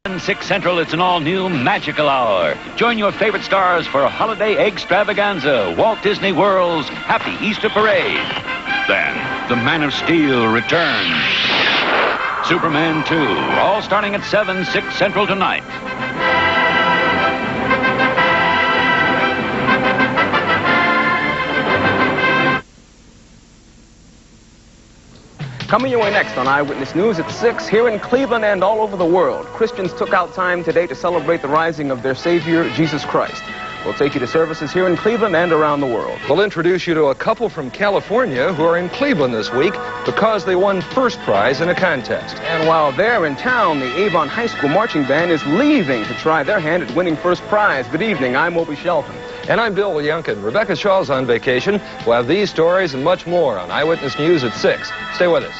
6 Central, it's an all-new magical hour. Join your favorite stars for a holiday extravaganza, Walt Disney World's Happy Easter Parade. Then, the Man of Steel returns. Superman 2, all starting at 7, 6 Central tonight. Coming your way next on Eyewitness News at 6, here in Cleveland and all over the world, Christians took out time today to celebrate the rising of their Savior, Jesus Christ. We'll take you to services here in Cleveland and around the world. We'll introduce you to a couple from California who are in Cleveland this week because they won first prize in a contest. And while they're in town, the Avon High School Marching Band is leaving to try their hand at winning first prize. Good evening, I'm Opie Shelton. And I'm Bill Younkin. Rebecca Shaw's on vacation. We'll have these stories and much more on Eyewitness News at 6. Stay with us.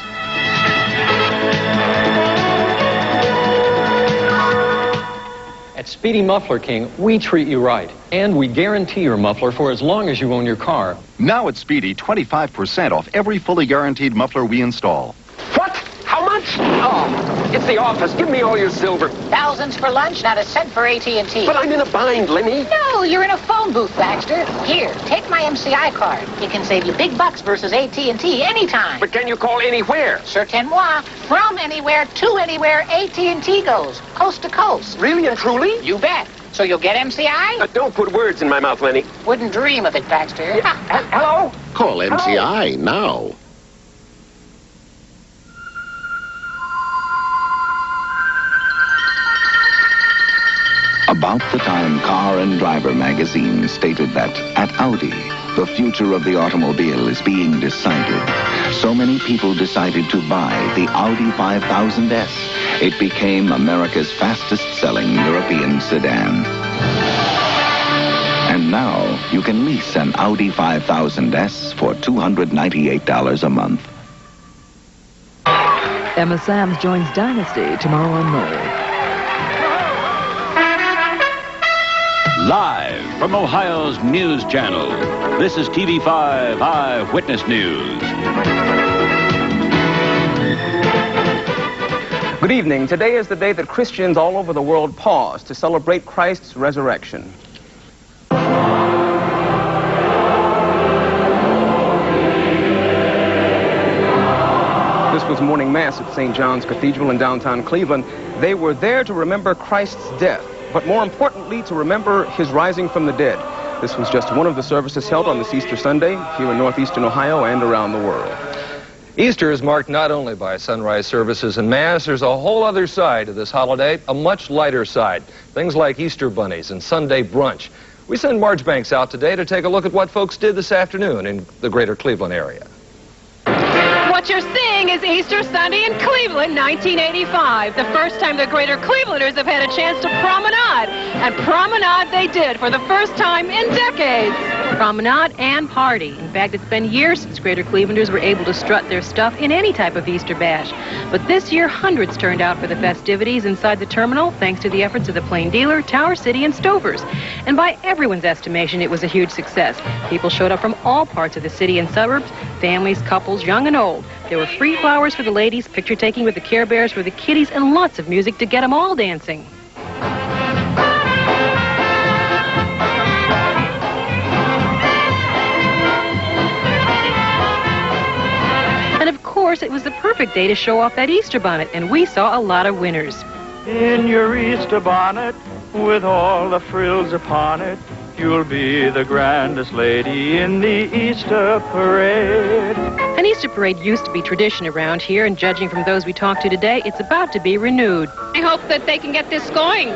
At Speedy Muffler King, we treat you right. And we guarantee your muffler for as long as you own your car. Now at Speedy, 25% off every fully guaranteed muffler we install. What? How much? Oh, it's the office. Give me all your silver. Thousands for lunch, not a cent for AT&T. But I'm in a bind, Lenny. No, you're in a phone booth, Baxter. Here, take my MCI card. It can save you big bucks versus AT&T anytime. But can you call anywhere? Certainement. From anywhere to anywhere, AT&T goes. Coast to coast. Really and truly? You bet. So you'll get MCI? Don't put words in my mouth, Lenny. Wouldn't dream of it, Baxter. Hello? Call MCI now. About the time Car and Driver magazine stated that at Audi, the future of the automobile is being decided, so many people decided to buy the Audi 5000S. It became America's fastest-selling European sedan. And now you can lease an Audi 5000S for $298 a month. Emma Sams joins Dynasty tomorrow on Mode. Live from Ohio's News Channel, this is TV5 Eyewitness News. Good evening. Today is the day that Christians all over the world pause to celebrate Christ's resurrection. This was morning mass at St. John's Cathedral in downtown Cleveland. They were there to remember Christ's death, but more importantly, to remember his rising from the dead. This was just one of the services held on this Easter Sunday here in northeastern Ohio and around the world. Easter is marked not only by sunrise services and Mass, there's a whole other side to this holiday, a much lighter side. Things like Easter bunnies and Sunday brunch. We send Marge Banks out today to take a look at what folks did this afternoon in the greater Cleveland area. What you're seeing is Easter Sunday in Cleveland, 1985. The first time the greater Clevelanders have had a chance to promenade. And promenade they did for the first time in decades. Promenade and party. In fact, it's been years since greater Clevelanders were able to strut their stuff in any type of Easter bash. But this year, hundreds turned out for the festivities inside the terminal, thanks to the efforts of the Plain Dealer, Tower City, and Stovers. And by everyone's estimation, it was a huge success. People showed up from all parts of the city and suburbs, families, couples, young and old. There were free flowers for the ladies, picture taking with the Care Bears for the kiddies, and lots of music to get them all dancing. And of course, it was the perfect day to show off that Easter bonnet, and we saw a lot of winners. In your Easter bonnet, with all the frills upon it, you'll be the grandest lady in the Easter parade. An Easter parade used to be tradition around here, and judging from those we talked to today, it's about to be renewed. I hope that they can get this going.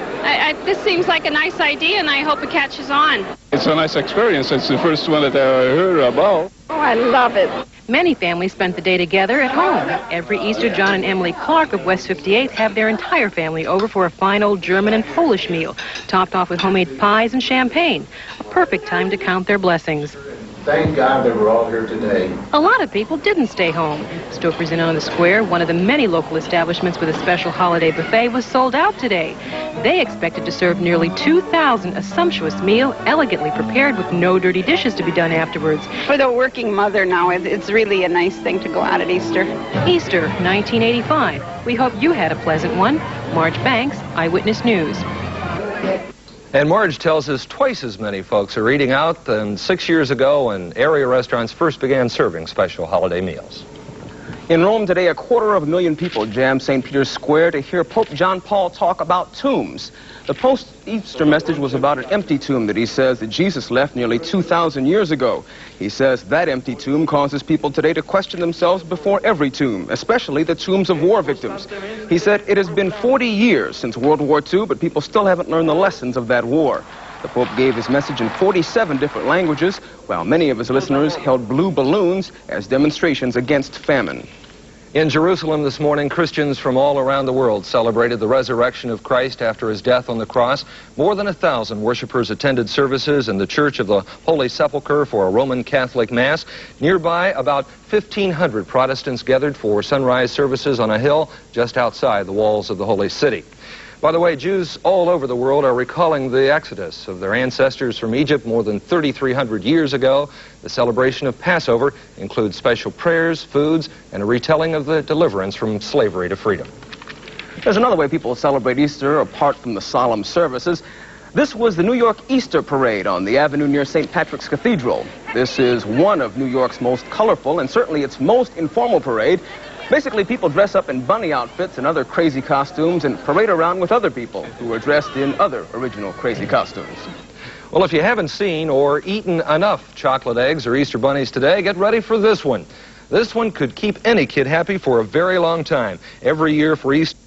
This seems like a nice idea, and I hope it catches on. It's a nice experience. It's the first one that I heard about. Oh, I love it. Many families spent the day together at home. Every Easter, John and Emily Clark of West 58th have their entire family over for a fine old German and Polish meal, topped off with homemade pies and champagne. A perfect time to count their blessings. Thank God that we're all here today. A lot of people didn't stay home. Stoker's Inn on the Square, one of the many local establishments with a special holiday buffet, was sold out today. They expected to serve nearly 2,000, a sumptuous meal, elegantly prepared with no dirty dishes to be done afterwards. For the working mother now, it's really a nice thing to go out at Easter. Easter, 1985. We hope you had a pleasant one. Marge Banks, Eyewitness News. And Marge tells us twice as many folks are eating out than 6 years ago when area restaurants first began serving special holiday meals. In Rome today, 250,000 people jammed St. Peter's Square to hear Pope John Paul talk about tombs. The post-Easter message was about an empty tomb that he says that Jesus left nearly 2,000 years ago. He says that empty tomb causes people today to question themselves before every tomb, especially the tombs of war victims. He said it has been 40 years since World War II, but people still haven't learned the lessons of that war. The Pope gave his message in 47 different languages, while many of his listeners held blue balloons as demonstrations against famine. In Jerusalem this morning, Christians from all around the world celebrated the resurrection of Christ after his death on the cross. More than 1,000 worshipers attended services in the Church of the Holy Sepulchre for a Roman Catholic Mass. Nearby, about 1,500 Protestants gathered for sunrise services on a hill just outside the walls of the Holy City. By the way, Jews all over the world are recalling the exodus of their ancestors from Egypt more than 3,300 years ago. The celebration of Passover includes special prayers, foods, and a retelling of the deliverance from slavery to freedom. There's another way people celebrate Easter apart from the solemn services. This was the New York Easter Parade on the avenue near St. Patrick's Cathedral. This is one of New York's most colorful and certainly its most informal parade. Basically, people dress up in bunny outfits and other crazy costumes and parade around with other people who are dressed in other original crazy costumes. Well, if you haven't seen or eaten enough chocolate eggs or Easter bunnies today, get ready for this one. This one could keep any kid happy for a very long time. Every year for Easter,